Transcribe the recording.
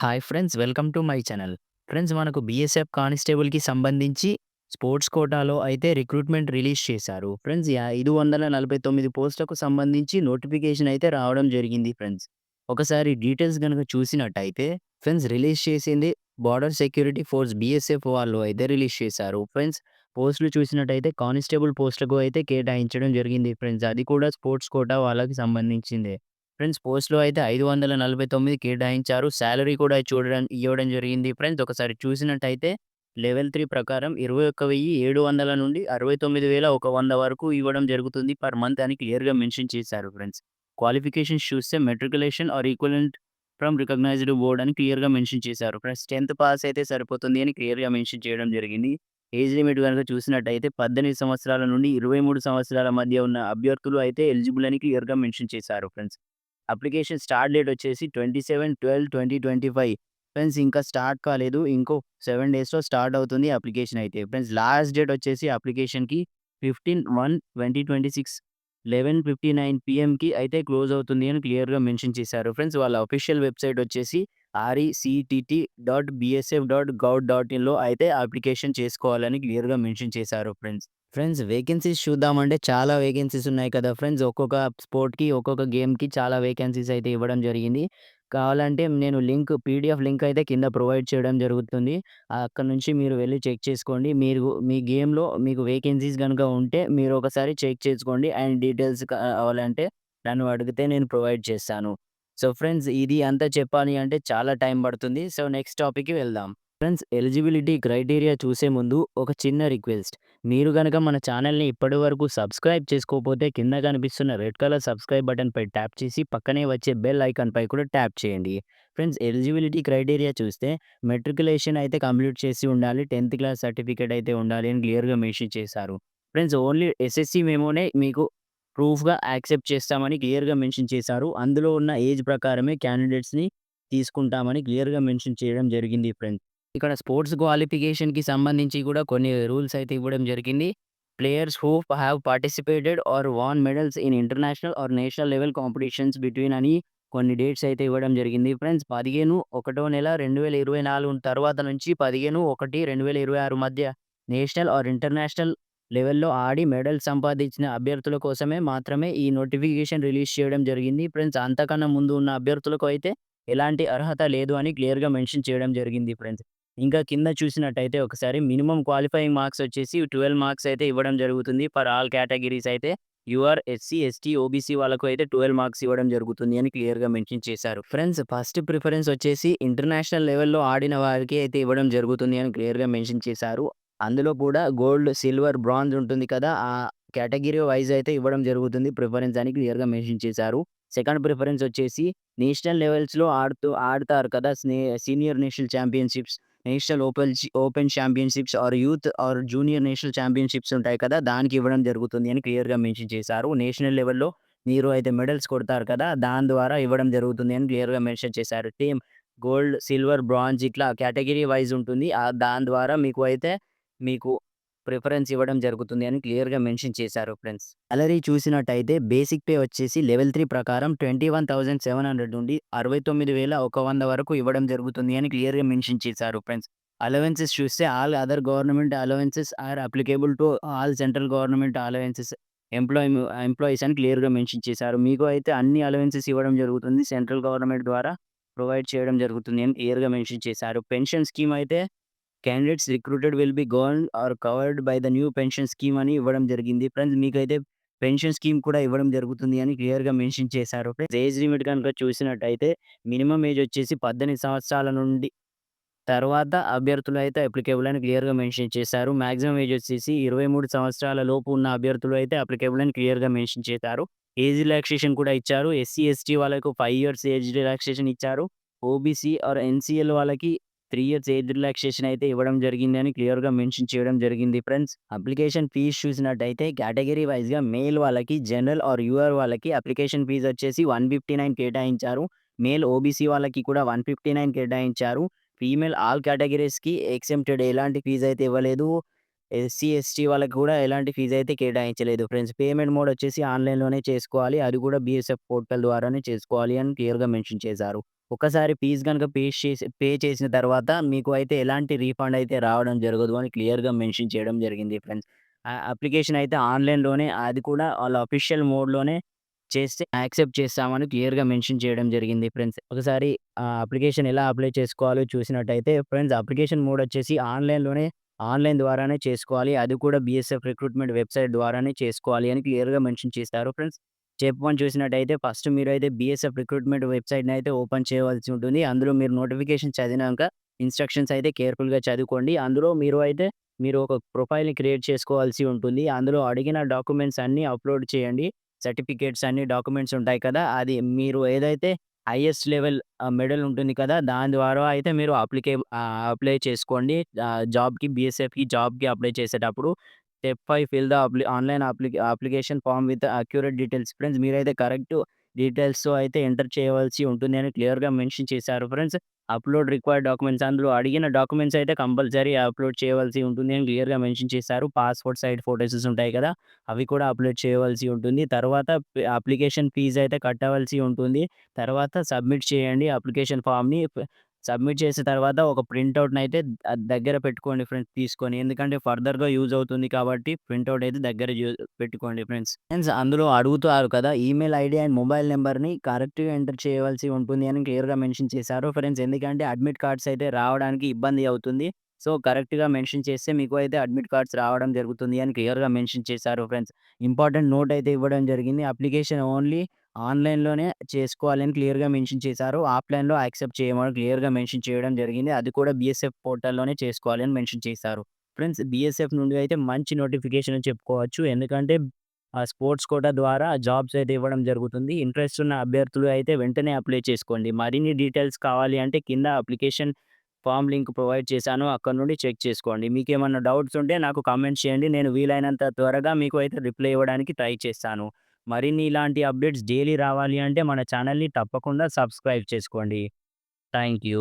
Hi friends, welcome to my channel. Friends, మనకు BSF కానిస్టేబుల్‌కి సంబంధించి sports కోటాలో అయితే రిక్రూట్‌మెంట్ రిలీజ్ చేశారు. ఫ్రెండ్స్, 549 పోస్టులకు సంబంధించి నోటిఫికేషన్ అయితే రావడం జరిగింది ఫ్రెండ్స్. ఒకసారి డీటెయిల్స్ గనుక చూసినట్టయితే ఫ్రెండ్స్, రిలీజ్ చేసింది బోర్డర్ సెక్యూరిటీ ఫోర్స్ బీఎస్ఎఫ్ వాళ్ళు అయితే రిలీజ్ చేశారు. ఫ్రెండ్స్, పోస్టులు చూసినట్టయితే కానిస్టేబుల్ పోస్టులకు అయితే కేటాయించడం జరిగింది ఫ్రెండ్స్. అది కూడా స్పోర్ట్స్ కోటా వాళ్ళకి సంబంధించిందే. ఫ్రెండ్స్, పోస్ట్‌లో అయితే 549 కేటాయించారు. సాలరీ కూడా ఇవ్వడం జరిగింది ఫ్రెండ్స్. ఒకసారి చూసినట్టయితే లెవెల్ 3 ప్రకారం 21,700 నుండి 69,100 వరకు ఇవ్వడం జరుగుతుంది పర్ మంత్ అని క్లియర్‌గా మెన్షన్ చేశారు ఫ్రెండ్స్. క్వాలిఫికేషన్స్ చూస్తే matriculation or equivalent from recognised board అని క్లియర్‌గా మెన్షన్ చేశారు ఫ్రెండ్స్. 10థ్ పాస్ అయితే సరిపోతుంది అని క్లియర్‌గా మెన్షన్ చేయడం జరిగింది. ఏజ్ లిమిట్ గనుక చూసినట్టయితే 18 సంవత్సరాల నుండి 23 సంవత్సరాల మధ్య ఉన్న అభ్యర్థులు అయితే ఎలిజిబుల్ అని క్లియర్‌గా మెన్షన్ చేశారు ఫ్రెండ్స్. అప్లికేషన్ స్టార్ట్ డేట్ వచ్చేసి 27/12/2025 ఫ్రెండ్స్. ఇంకా స్టార్ట్ కాలేదు. ఇంకో 7 డేస్‌లో స్టార్ట్ అవుతుంది అప్లికేషన్ అయితే. ఫ్రెండ్స్, లాస్ట్ డేట్ వచ్చేసి అప్లికేషన్‌కి 15/1/2026 11:59 పీఎంకి అయితే క్లోజ్ అవుతుంది అని క్లియర్‌గా మెన్షన్ చేశారు ఫ్రెండ్స్. వాళ్ళ అఫీషియల్ వెబ్‌సైట్ వచ్చేసి rectt.bsf.gov.inలో అయితే అప్లికేషన్ చేసుకోవాలని క్లియర్‌గా మెన్షన్ చేశారు ఫ్రెండ్స్. ఫ్రెండ్స్, వేకెన్సీస్ చూద్దామంటే చాలా వేకెన్సీస్ ఉన్నాయి కదా ఫ్రెండ్స్. ఒక్కొక్క స్పోర్ట్‌కి, ఒక్కొక్క గేమ్‌కి చాలా వేకెన్సీస్ అయితే ఇవ్వడం జరిగింది. కావాలంటే నేను పీడీఎఫ్ లింక్ అయితే కింద ప్రొవైడ్ చేయడం జరుగుతుంది. అక్కడి నుంచి మీరు వెళ్లి చెక్ చేసుకోండి. మీరు మీ గేమ్‌లో మీకు వేకెన్సీస్ గనుక ఉంటే మీరు ఒకసారి చెక్ చేసుకోండి. అండ్ డీటెయిల్స్ కావాలంటే నన్ను అడిగితే నేను ప్రొవైడ్ చేస్తాను. సో ఫ్రెండ్స్, ఇది అంతా చెప్పాలి అంటే చాలా టైం పడుతుంది. సో నెక్స్ట్ టాపిక్‌కి వెళ్దాం. ఫ్రెండ్స్, ఎలిజిబిలిటీ క్రైటీరియా చూసే ముందు ఒక చిన్న రిక్వెస్ట్. మీరు గనక మన ఛానల్‌ని ఇప్పటివరకు సబ్స్క్రైబ్ చేసుకోకపోతే కింద కనిపిస్తున్న రెడ్ కలర్ సబ్స్క్రైబ్ బటన్‌పై ట్యాప్ చేసి పక్కనే వచ్చే బెల్ ఐకాన్‌పై కూడా ట్యాప్ చేయండి. ఫ్రెండ్స్, ఎలిజిబిలిటీ క్రైటీరియా చూస్తే మెట్రిక్యులేషన్ అయితే కంప్లీట్ చేసి ఉండాలి. 10థ్ క్లాస్ సర్టిఫికేట్ అయితే ఉండాలి అని క్లియర్‌గా మెన్షన్ చేశారు. ఫ్రెండ్స్, ఓన్లీ ఎస్ఎస్‌సి మెమోనే మీకు ప్రూఫ్‌గా యాక్సెప్ట్ చేస్తామని క్లియర్‌గా మెన్షన్ చేశారు. అందులో ఉన్న ఏజ్ ప్రకారమే క్యాండిడేట్స్‌ని తీసుకుంటామని క్లియర్‌గా మెన్షన్ చేయడం జరిగింది ఫ్రెండ్స్. ఇక్కడ స్పోర్ట్స్ క్వాలిఫికేషన్‌కి సంబంధించి కూడా కొన్ని రూల్స్ అయితే ఇవ్వడం జరిగింది. Players who have participated or won medals in international or national level competitions between అని కొన్ని డేట్స్ అయితే ఇవ్వడం జరిగింది ఫ్రెండ్స్. 15 ఒకటో నెల 2024 తర్వాత నుంచి 15/1/2026 మధ్య నేషనల్ ఆర్ ఇంటర్నేషనల్ లెవెల్‌లో ఆడి మెడల్ సంపాదించిన అభ్యర్థుల కోసమే మాత్రమే ఈ నోటిఫికేషన్ రిలీజ్ చేయడం జరిగింది ఫ్రెండ్స్. అంతకన్నా ముందు ఉన్న అభ్యర్థులకు అయితే ఎలాంటి అర్హత లేదు అని క్లియర్‌గా మెన్షన్ చేయడం జరిగింది ఫ్రెండ్స్. ఇంకా కింద చూసినట్టయితే ఒకసారి మినిమమ్ క్వాలిఫైయింగ్ మార్క్స్ వచ్చేసి 12 మార్క్స్ అయితే ఇవ్వడం జరుగుతుంది ఫర్ ఆల్ కేటగిరీస్ అయితే. యూఆర్, ఎస్సీ, ఎస్టీ, ఓబీసీ వాళ్ళకు అయితే 12 మార్క్స్ ఇవ్వడం జరుగుతుంది అని క్లియర్‌గా మెన్షన్ చేశారు. ఫ్రెండ్స్, ఫస్ట్ ప్రిఫరెన్స్ వచ్చేసి ఇంటర్నేషనల్ లెవెల్‌లో ఆడిన వారికి అయితే ఇవ్వడం జరుగుతుంది అని క్లియర్‌గా మెన్షన్ చేశారు. అందులో కూడా గోల్డ్, సిల్వర్, బ్రాంజ్ ఉంటుంది కదా! ఆ కేటగిరీ వైస్ అయితే ఇవ్వడం జరుగుతుంది ప్రిఫరెన్స్ అని క్లియర్‌గా మెన్షన్ చేశారు. సెకండ్ ప్రిఫరెన్స్ వచ్చేసి నేషనల్ లెవెల్స్‌లో ఆడతారు కదా! Senior national championships, national open championships or youth or junior national championships ఉంటాయి కదా! దానికి ఇవ్వడం జరుగుతుంది అని క్లియర్‌గా మెన్షన్ చేశారు. నేషనల్ లెవెల్‌లో మీరు అయితే మెడల్స్ కొడతారు కదా! దాని ద్వారా ఇవ్వడం జరుగుతుంది అని క్లియర్‌గా మెన్షన్ చేశారు. సేమ్ గోల్డ్, సిల్వర్, బ్రాంజ్ ఇట్లా కేటగిరీ వైస్ ఉంటుంది. దాని ద్వారా మీకు ప్రిఫరెన్స్ ఇవ్వడం జరుగుతుంది అని క్లియర్‌గా మెన్షన్ చేశారు ఫ్రెండ్స్. సాలరీ చూసినట్టయితే బేసిక్ పే వచ్చేసి లెవెల్ 3 ప్రకారం 21,700 నుండి 69,100 వరకు ఇవ్వడం జరుగుతుంది అని క్లియర్‌గా మెన్షన్ చేశారు ఫ్రెండ్స్. అలవెన్సెస్ చూస్తే all other government allowances are applicable to all central government allowances employees అని క్లియర్‌గా మెన్షన్ చేశారు. మీకు అయితే అన్ని అలవెన్సెస్ ఇవ్వడం జరుగుతుంది. సెంట్రల్ గవర్నమెంట్ ద్వారా ప్రొవైడ్ చేయడం జరుగుతుంది అని క్లియర్‌గా మెన్షన్ చేశారు. పెన్షన్ స్కీమ్ అయితే candidates recruited will be governed or covered by the new pension scheme అని ఇవ్వడం జరిగింది. ఫ్రెండ్స్, మీకైతే పెన్షన్ స్కీమ్ కూడా ఇవ్వడం జరుగుతుంది అని క్లియర్‌గా మెన్షన్ చేశారు. ఫ్రెండ్స్, ఏజ్ లిమిట్ గనుక చూసినట్టయితే మినిమమ్ ఏజ్ వచ్చేసి 18 సంవత్సరాల నుండి తర్వాత అభ్యర్థులైతే అప్లికేబుల్ అని క్లియర్‌గా మెన్షన్ చేశారు. మాక్సిమం ఏజ్ వచ్చేసి 23 సంవత్సరాల లోపు ఉన్న అభ్యర్థులు అయితే అప్లికేబుల్ అని క్లియర్‌గా మెన్షన్ చేశారు. ఏజ్ రిలాక్సేషన్ కూడా ఇచ్చారు. ఎస్సీ, ఎస్టీ వాళ్ళకు 5 ఇయర్స్ ఏజ్ రిలాక్సేషన్ ఇచ్చారు. ఓబీసీ ఆర్ ఎన్‌సీఎల్ వాళ్ళకి 3 ఇయర్స్ ఏజ్ రిలాక్సేషన్ అయితే ఇవ్వడం జరిగిందని క్లియర్‌గా మెన్షన్ చేయడం జరిగింది ఫ్రెండ్స్. అప్లికేషన్ ఫీస్ చూసినట్టయితే కేటగరీ వైస్‌గా మేల్ వాళ్ళకి, జనరల్ ఆర్ యూఆర్ వాళ్ళకి అప్లికేషన్ ఫీస్ వచ్చేసి 159 కేటాయించారు. మేల్ ఓబీసీ వాళ్ళకి కూడా 159 కేటాయించారు. ఫీమేల్ ఆల్ కేటగరీస్‌కి ఎగ్జెంప్టెడ్ ఎలాంటి ఫీజ్ అయితే ఇవ్వలేదు. ఎస్సీ, ఎస్టీ వాళ్ళకి కూడా ఎలాంటి ఫీజ్ అయితే కేటాయించలేదు ఫ్రెండ్స్. పేమెంట్ మోడ్ వచ్చేసి ఆన్‌లైన్‌లోనే చేసుకోవాలి. అది కూడా బీఎస్ఎఫ్ పోర్టల్ ద్వారానే చేసుకోవాలి అని క్లియర్‌గా మెన్షన్ చేశారు. ఒక్కసారి ఫీజ్ గనుక పే చేసిన తర్వాత మీకు అయితే ఎలాంటి రీఫండ్ అయితే రావడం జరగదు అని క్లియర్‌గా మెన్షన్ చేయడం జరిగింది ఫ్రెండ్స్. అప్లికేషన్ అయితే ఆన్‌లైన్‌లోనే అది కూడా వాళ్ళ అఫీషియల్ మోడ్‌లోనే చేస్తే యాక్సెప్ట్ చేస్తామని క్లియర్‌గా మెన్షన్ చేయడం జరిగింది ఫ్రెండ్స్. ఒకసారి అప్లికేషన్ ఎలా అప్లై చేసుకోవాలో చూసినట్టయితే ఫ్రెండ్స్ అప్లికేషన్ మోడ్ వచ్చేసి ఆన్‌లైన్ ద్వారానే చేసుకోవాలి. అది కూడా బీఎస్ఎఫ్ రిక్రూట్‌మెంట్ వెబ్‌సైట్ ద్వారానే చేసుకోవాలి అని క్లియర్‌గా మెన్షన్ చేశారు ఫ్రెండ్స్. స్టెప్ 1 చూసినట్టయితే ఫస్ట్ మీరైతే బీఎస్ఎఫ్ రిక్రూట్‌మెంట్ వెబ్‌సైట్‌ని అయితే ఓపెన్ చేయవలసి ఉంటుంది. అందులో మీరు నోటిఫికేషన్ చదివినాక ఇన్‌స్ట్రక్షన్స్ అయితే కేర్‌ఫుల్‌గా చదువుకోండి. అందులో మీరు ఒక ప్రొఫైల్‌ని క్రియేట్ చేసుకోవాల్సి ఉంటుంది. అందులో అడిగిన డాక్యుమెంట్స్ అన్నీ అప్‌లోడ్ చేయండి. సర్టిఫికేట్స్ అన్ని డాక్యుమెంట్స్ ఉంటాయి కదా! అది మీరు ఏదైతే హైయెస్ట్ లెవెల్ మెడల్ ఉంటుంది కదా! దాని ద్వారా అయితే మీరు అప్లై చేసుకోండి. జాబ్‌కి అప్లై చేసేటప్పుడు step 5 fill the online application form with accurate details friends. మీరైతే కరెక్ట్ డీటెయిల్స్‌తో అయితే ఎంటర్ చేయవలసి ఉంటుంది అని క్లియర్‌గా మెన్షన్ చేశారు ఫ్రెండ్స్. అప్‌లోడ్ రిక్వైర్డ్ డాక్యుమెంట్స్ అందులో అడిగిన డాక్యుమెంట్స్ అయితే కంపల్సరీ అప్‌లోడ్ చేయవలసి ఉంటుంది అని క్లియర్‌గా మెన్షన్ చేశారు. పాస్‌పోర్ట్ సైజ్ ఫోటోస్ ఉంటాయి కదా! అవి కూడా అప్‌లోడ్ చేయవలసి ఉంటుంది. తర్వాత అప్లికేషన్ ఫీజ్ అయితే కట్టవలసి ఉంటుంది. తర్వాత సబ్మిట్ చేయండి అప్లికేషన్ ఫార్మ్‌ని. సబ్మిట్ చేసిన తర్వాత ఒక ప్రింటౌట్‌నయితే దగ్గర పెట్టుకోండి ఫ్రెండ్స్ తీసుకొని. ఎందుకంటే ఫర్దర్‌గా యూజ్ అవుతుంది కాబట్టి ప్రింటౌట్ అయితే దగ్గర పెట్టుకోండి ఫ్రెండ్స్. అందులో అడుగుతారు కదా! ఈమెయిల్ ఐడీ అండ్ మొబైల్ నంబర్‌ని కరెక్ట్‌గా ఎంటర్ చేయవలసి ఉంటుంది అని క్లియర్‌గా మెన్షన్ చేశారు ఫ్రెండ్స్. ఎందుకంటే అడ్మిట్ కార్డ్స్ అయితే రావడానికి ఇబ్బంది అవుతుంది. సో, కరెక్ట్‌గా మెన్షన్ చేస్తే మీకు అయితే అడ్మిట్ కార్డ్స్ రావడం జరుగుతుంది అని క్లియర్‌గా మెన్షన్ చేశారు ఫ్రెండ్స్. ఇంపార్టెంట్ నోట్ అయితే ఇవ్వడం జరిగింది. అప్లికేషన్ ఓన్లీ ఆన్‌లైన్‌లోనే చేసుకోవాలని క్లియర్‌గా మెన్షన్ చేశారు. ఆఫ్‌లైన్‌లో యాక్సెప్ట్ చేయమని క్లియర్‌గా మెన్షన్ చేయడం జరిగింది. అది కూడా బీఎస్ఎఫ్ పోర్టల్‌లోనే చేసుకోవాలి అని మెన్షన్ చేశారు. ఫ్రెండ్స్ బీఎస్ఎఫ్ నుండి అయితే మంచి నోటిఫికేషన్ అని చెప్పుకోవచ్చు. ఎందుకంటే స్పోర్ట్స్ కోటా ద్వారా జాబ్స్ అయితే ఇవ్వడం జరుగుతుంది. ఇంట్రెస్ట్ ఉన్న అభ్యర్థులు అయితే వెంటనే అప్లై చేసుకోండి. మరిన్ని డీటెయిల్స్ కావాలి అంటే కింద అప్లికేషన్ ఫార్మ్ లింక్ ప్రొవైడ్ చేశాను. అక్కడ నుండి చెక్ చేసుకోండి. మీకేమన్నా డౌట్స్ ఉంటే నాకు కామెంట్ చేయండి. నేను వీలైనంత త్వరగా మీకు అయితే రిప్లై ఇవ్వడానికి ట్రై చేస్తాను. మరిన్ని ఇలాంటి అప్డేట్స్ డైలీ రావాలి అంటే మన ఛానెల్‌ని తప్పకుండా సబ్స్క్రైబ్ చేసుకోండి. Thank you.